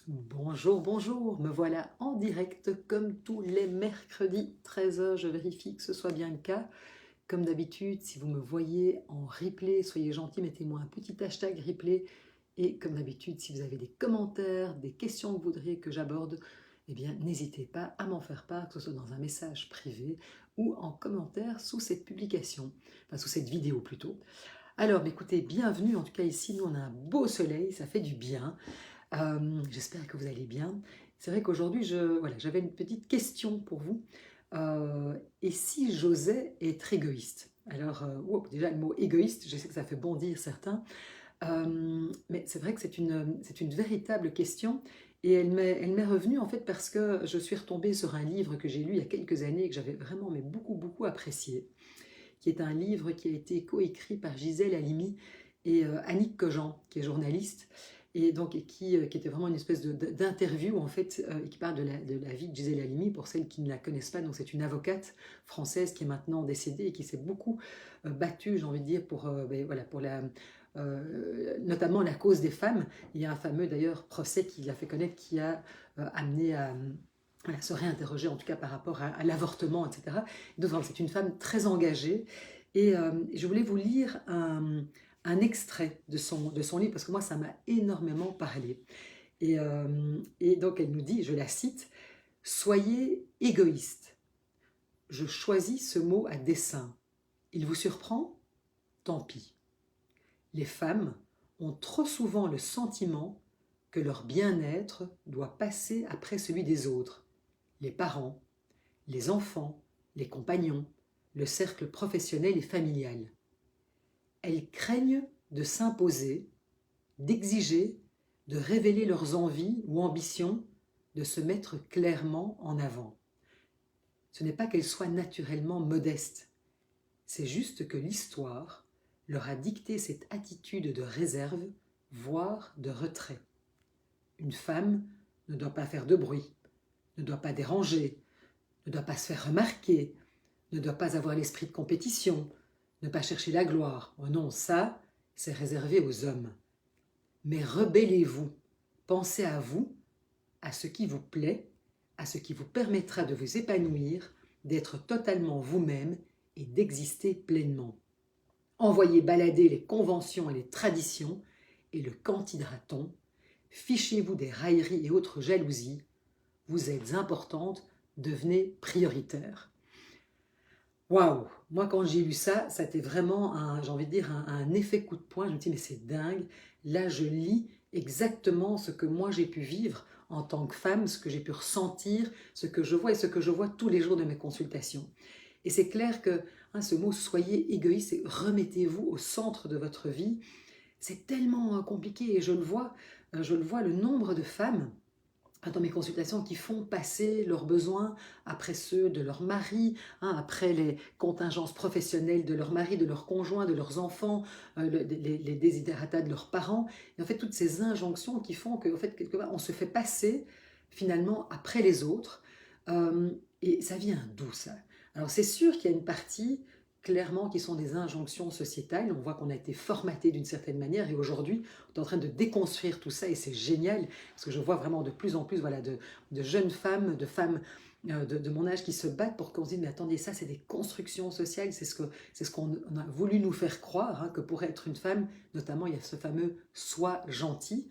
Bonjour, bonjour, me voilà en direct comme tous les mercredis 13h, je vérifie que ce soit bien le cas. Comme d'habitude, si vous me voyez en replay, soyez gentils, mettez-moi un petit hashtag replay. Et comme d'habitude, si vous avez des commentaires, des questions que vous voudriez que j'aborde, eh bien n'hésitez pas à m'en faire part, que ce soit dans un message privé ou en commentaire sous cette publication, enfin sous cette vidéo plutôt. Alors, écoutez, bienvenue, en tout cas ici, nous on a un beau soleil, ça fait du bien. J'espère que vous allez bien. C'est vrai qu'aujourd'hui, voilà, j'avais une petite question pour vous. Et si j'osais être égoïste? Alors, wow, déjà le mot égoïste, je sais que ça fait bondir certains, mais c'est vrai que c'est une véritable question. Et elle m'est revenue en fait parce que je suis retombée sur un livre que j'ai lu il y a quelques années et que j'avais vraiment mais beaucoup, beaucoup apprécié, qui est un livre qui a été coécrit par Gisèle Halimi et Annick Cogent, qui est journaliste, et donc qui était vraiment une espèce d'interview en fait, qui parle de la vie de Gisèle Halimi pour celles qui ne la connaissent pas. Donc c'est une avocate française qui est maintenant décédée et qui s'est beaucoup battue, j'ai envie de dire, ben, voilà, pour notamment la cause des femmes. Il y a un fameux d'ailleurs procès qui l'a fait connaître, qui a amené à voilà, se réinterroger en tout cas par rapport à l'avortement, etc. Donc c'est une femme très engagée et je voulais vous lire un extrait de son livre parce que moi ça m'a énormément parlé. Et donc elle nous dit, je la cite: Soyez égoïste. Je choisis ce mot à dessein. Il vous surprend? Tant pis. Les femmes ont trop souvent le sentiment que leur bien-être doit passer après celui des autres, les parents, les enfants, les compagnons, le cercle professionnel et familial. Elles craignent de s'imposer, d'exiger, de révéler leurs envies ou ambitions, de se mettre clairement en avant. Ce n'est pas qu'elles soient naturellement modestes, c'est juste que l'histoire leur a dicté cette attitude de réserve, voire de retrait. Une femme ne doit pas faire de bruit, ne doit pas déranger, ne doit pas se faire remarquer, ne doit pas avoir l'esprit de compétition, ne pas chercher la gloire. Oh non, ça, c'est réservé aux hommes. Mais rebellez-vous, pensez à vous, à ce qui vous plaît, à ce qui vous permettra de vous épanouir, d'être totalement vous-même et d'exister pleinement. Envoyez balader les conventions et les traditions, et le quand dira-t-on. Fichez-vous des railleries et autres jalousies. Vous êtes importante, devenez prioritaire. Waouh! Moi, quand j'ai lu ça, c'était vraiment j'ai envie de dire, un effet coup de poing. Je me dis, mais c'est dingue. Là, je lis exactement ce que moi j'ai pu vivre en tant que femme, ce que j'ai pu ressentir, ce que je vois et ce que je vois tous les jours de mes consultations. Et c'est clair que ce mot soyez égoïste et remettez-vous au centre de votre vie, c'est tellement compliqué et je le vois le nombre de femmes dans mes consultations qui font passer leurs besoins après ceux de leur mari, après les contingences professionnelles de leur mari, de leur conjoint, de leurs enfants, les desiderata de leurs parents. Et en fait, toutes ces injonctions qui font qu'en fait, quelque part, on se fait passer finalement après les autres. Et ça vient d'où ça? Alors c'est sûr qu'il y a une partie clairement qui sont des injonctions sociétales. On voit qu'on a été formaté d'une certaine manière et aujourd'hui on est en train de déconstruire tout ça et c'est génial parce que je vois vraiment de plus en plus voilà, de jeunes femmes, de femmes de mon âge qui se battent pour qu'on se dise mais attendez, ça c'est des constructions sociales, c'est ce qu'on a voulu nous faire croire, que pour être une femme, notamment il y a ce fameux sois gentil,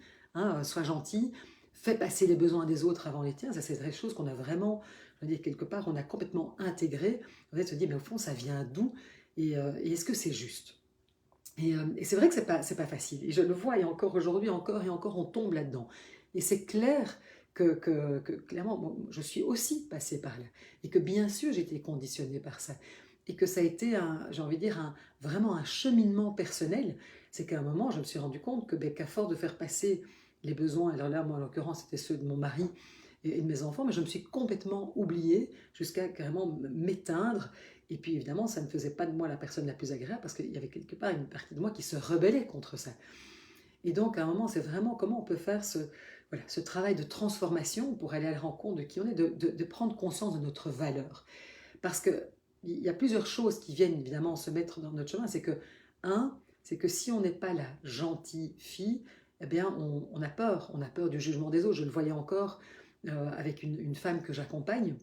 sois gentil, fais passer les besoins des autres avant les tiens. Ça c'est des choses qu'on a vraiment, je veux dire, quelque part on a complètement intégré. En fait se dire mais au fond ça vient d'où, et est-ce que c'est juste? Et c'est vrai que c'est pas facile. Et je le vois, et encore aujourd'hui, encore et encore, on tombe là-dedans. Et c'est clair que clairement, bon, je suis aussi passée par là. Et que bien sûr, j'ai été conditionnée par ça. Et que ça a été, j'ai envie de dire, vraiment un cheminement personnel. C'est qu'à un moment, je me suis rendu compte qu'à force de faire passer les besoins, alors là, moi, en l'occurrence, c'était ceux de mon mari et de mes enfants, mais je me suis complètement oubliée jusqu'à carrément m'éteindre. Et puis évidemment, ça ne faisait pas de moi la personne la plus agréable parce qu'il y avait quelque part une partie de moi qui se rebellait contre ça. Et donc à un moment, c'est vraiment comment on peut faire voilà, ce travail de transformation pour aller à la rencontre de qui on est, de prendre conscience de notre valeur. Parce qu'il y a plusieurs choses qui viennent évidemment se mettre dans notre chemin. C'est que, c'est que si on n'est pas la gentille fille, eh bien, on a peur du jugement des autres. Je le voyais encore avec une femme que j'accompagne.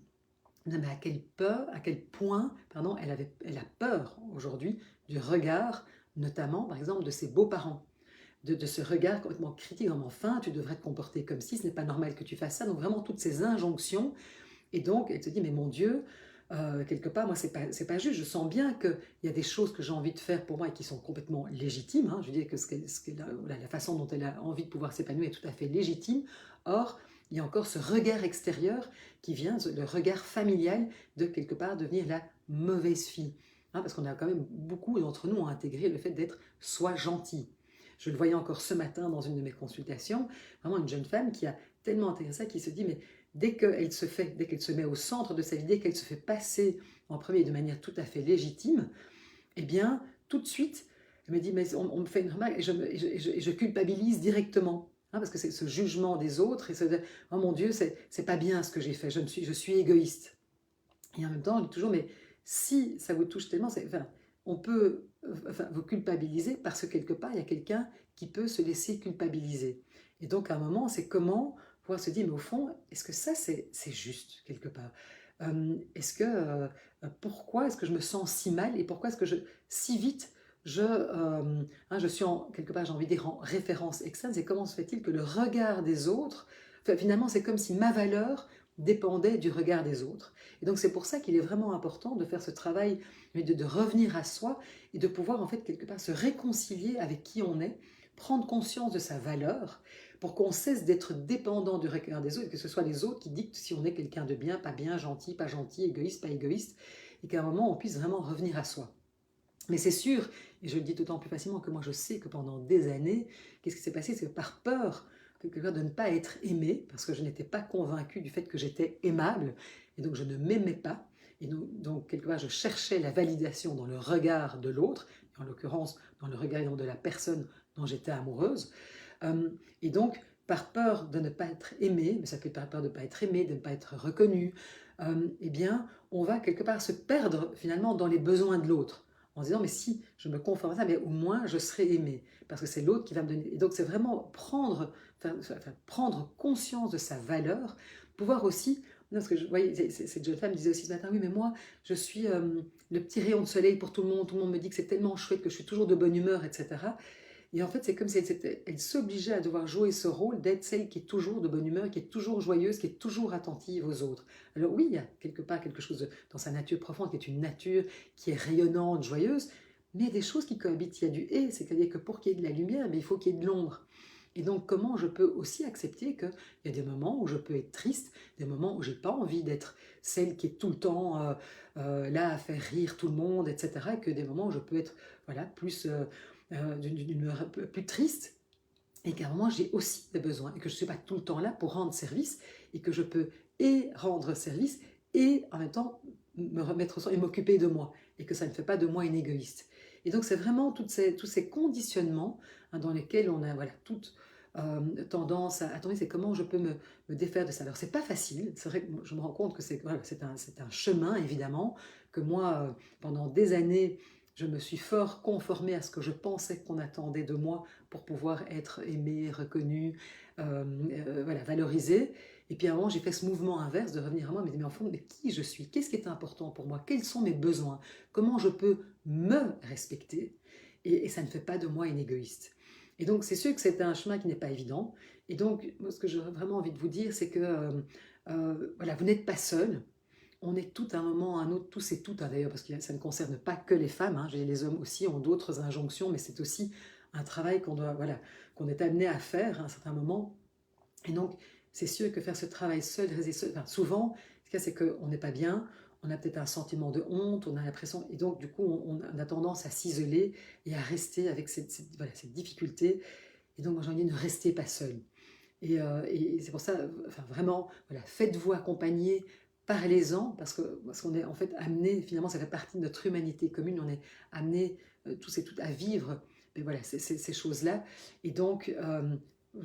Non, mais à quel point, pardon, elle a peur aujourd'hui du regard, notamment, par exemple, de ses beaux-parents, de ce regard complètement critique, comme enfin, tu devrais te comporter comme si, ce n'est pas normal que tu fasses ça. Donc vraiment toutes ces injonctions. Et donc, elle te dit, mais mon Dieu, quelque part, moi, c'est pas juste. Je sens bien qu'il y a des choses que j'ai envie de faire pour moi et qui sont complètement légitimes. Hein. Je veux dire que la façon dont elle a envie de pouvoir s'épanouir est tout à fait légitime. Or, il y a encore ce regard extérieur qui vient, le regard familial de quelque part devenir la mauvaise fille. Hein, parce qu'on a quand même beaucoup d'entre nous ont intégré le fait d'être soit gentil. Je le voyais encore ce matin dans une de mes consultations, vraiment une jeune femme qui a tellement intégré ça, qui se dit, mais dès qu'elle se met au centre de sa vie, dès qu'elle se fait passer en premier de manière tout à fait légitime, eh bien, tout de suite, elle me dit, mais on me fait une remarque et je culpabilise directement. Hein, parce que c'est ce jugement des autres et se dire, oh mon Dieu, c'est pas bien ce que j'ai fait, je suis égoïste. Et en même temps, on dit toujours, mais si ça vous touche tellement, enfin, on peut vous culpabiliser parce que quelque part, il y a quelqu'un qui peut se laisser culpabiliser. Et donc, à un moment, c'est comment pouvoir se dire, mais au fond, est-ce que ça, c'est juste, quelque part Est-ce que, pourquoi est-ce que je me sens si mal et pourquoi est-ce que si vite, je suis quelque part, j'ai envie de dire, en référence externe, c'est comment se fait-il que le regard des autres, enfin, finalement, c'est comme si ma valeur dépendait du regard des autres. Et donc c'est pour ça qu'il est vraiment important de faire ce travail, de revenir à soi et de pouvoir en fait quelque part se réconcilier avec qui on est, prendre conscience de sa valeur pour qu'on cesse d'être dépendant du regard des autres, et que ce soit les autres qui dictent si on est quelqu'un de bien, gentil, pas gentil, égoïste, pas égoïste, et qu'à un moment on puisse vraiment revenir à soi. Mais c'est sûr, et je le dis d'autant plus facilement que moi je sais que pendant des années, qu'est-ce qui s'est passé? C'est que par peur quelque part de ne pas être aimée, parce que je n'étais pas convaincue du fait que j'étais aimable, et donc je ne m'aimais pas, et donc quelque part je cherchais la validation dans le regard de l'autre, en l'occurrence dans le regard de la personne dont j'étais amoureuse, et donc par peur de ne pas être aimée, mais ça peut être par peur de ne pas être aimée, de ne pas être reconnue, eh bien on va quelque part se perdre finalement dans les besoins de l'autre en se disant mais si je me conforme à ça, mais au moins je serai aimé, parce que c'est l'autre qui va me donner. Et donc c'est vraiment prendre conscience de sa valeur, pouvoir aussi, non, parce que je voyais, cette jeune femme disait aussi ce matin, oui mais moi je suis le petit rayon de soleil pour tout le monde me dit que c'est tellement chouette, que je suis toujours de bonne humeur, etc. Et en fait, c'est comme si elle s'obligeait à devoir jouer ce rôle d'être celle qui est toujours de bonne humeur, qui est toujours joyeuse, qui est toujours attentive aux autres. Alors oui, il y a quelque part quelque chose dans sa nature profonde qui est une nature qui est rayonnante, joyeuse, mais il y a des choses qui cohabitent. Il y a du et, c'est-à-dire que pour qu'il y ait de la lumière, mais il faut qu'il y ait de l'ombre. Et donc, comment je peux aussi accepter qu'il y a des moments où je peux être triste, des moments où j'ai pas envie d'être celle qui est tout le temps là à faire rire tout le monde, etc. Et que des moments où je peux être voilà, plus d'une humeur plus triste, et qu'à un moment j'ai aussi des besoins, et que je ne suis pas tout le temps là pour rendre service, et que je peux et rendre service, et en même temps me remettre au centre et m'occuper de moi, et que ça ne fait pas de moi une égoïste. Et donc c'est vraiment tous ces conditionnements hein, dans lesquels on a voilà, toute tendance à tomber, c'est comment je peux me défaire de ça. Alors c'est pas facile, c'est vrai que je me rends compte que voilà, c'est un chemin évidemment, que moi pendant des années je me suis fort conformée à ce que je pensais qu'on attendait de moi pour pouvoir être aimée, reconnue, voilà, valorisée. Et puis à un moment, j'ai fait ce mouvement inverse de revenir à moi, mais en fond, mais qui je suis? Qu'est-ce qui est important pour moi? Quels sont mes besoins? Comment je peux me respecter? Et ça ne fait pas de moi une égoïste. Et donc, c'est sûr que c'est un chemin qui n'est pas évident. Et donc, moi, ce que j'ai vraiment envie de vous dire, c'est que voilà, vous n'êtes pas seul. On est tout à un moment, à un autre, tous et toutes, hein, d'ailleurs, parce que ça ne concerne pas que les femmes, hein, les hommes aussi ont d'autres injonctions, mais c'est aussi un travail voilà, qu'on est amené à faire à un certain moment. Et donc, c'est sûr que faire ce travail seul, enfin, souvent, ce qu'il y a, c'est qu'on n'est pas bien, on a peut-être un sentiment de honte, on a l'impression, et donc, du coup, on a tendance à s'isoler et à rester avec voilà, cette difficulté. Et donc, moi, j'ai envie de ne rester pas seul. Et c'est pour ça, enfin, vraiment, voilà, faites-vous accompagner, parlez-en, parce qu'on est en fait amené, finalement, ça fait partie de notre humanité commune, on est amené tous et toutes à vivre mais voilà, ces choses-là. Et donc,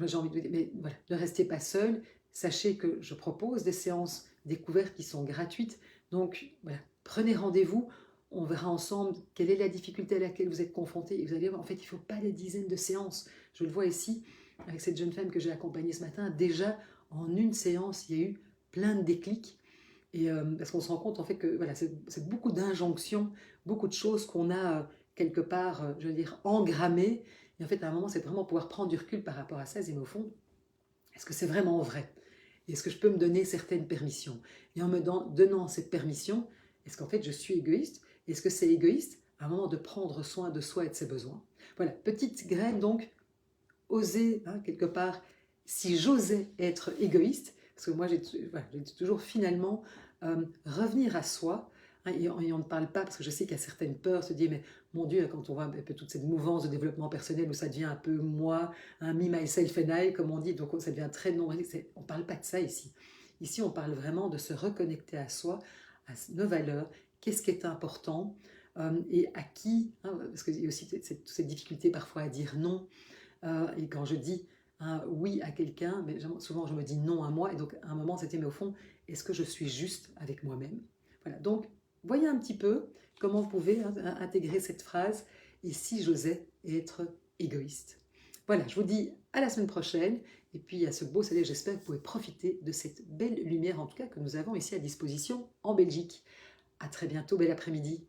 j'ai envie de vous dire, mais voilà, ne restez pas seul, sachez que je propose des séances découvertes qui sont gratuites, donc voilà, prenez rendez-vous, on verra ensemble quelle est la difficulté à laquelle vous êtes confronté, et vous allez voir, en fait, il ne faut pas des dizaines de séances, je le vois ici, avec cette jeune femme que j'ai accompagnée ce matin, déjà en une séance, il y a eu plein de déclics. Et parce qu'on se rend compte en fait que voilà, c'est beaucoup d'injonctions, beaucoup de choses qu'on a quelque part, je veux dire, engrammées. Et en fait, à un moment, c'est vraiment pouvoir prendre du recul par rapport à ça. Et au fond, est-ce que c'est vraiment vrai? Est-ce que je peux me donner certaines permissions? Et en me donnant cette permission, est-ce qu'en fait je suis égoïste? Est-ce que c'est égoïste à un moment de prendre soin de soi et de ses besoins? Voilà, petite graine donc, oser quelque part, si j'osais être égoïste, parce que moi j'ai toujours finalement revenir à soi, et on ne parle pas, parce que je sais qu'il y a certaines peurs, se dire mais mon Dieu, quand on voit un peu toute cette mouvance de développement personnel où ça devient un peu moi, un me, myself and I, comme on dit, donc ça devient très non, on ne parle pas de ça ici. Ici on parle vraiment de se reconnecter à soi, à nos valeurs, qu'est-ce qui est important, et à qui, parce qu'il y a aussi cette difficulté parfois à dire non, et quand je dis un oui à quelqu'un, mais souvent je me dis non à moi. Et donc à un moment, c'était, mais au fond, est-ce que je suis juste avec moi-même? Voilà, donc voyez un petit peu comment vous pouvez intégrer cette phrase, et si j'osais être égoïste. Voilà, je vous dis à la semaine prochaine. Et puis à ce beau soleil, j'espère que vous pouvez profiter de cette belle lumière, en tout cas que nous avons ici à disposition en Belgique. À très bientôt, bel après-midi.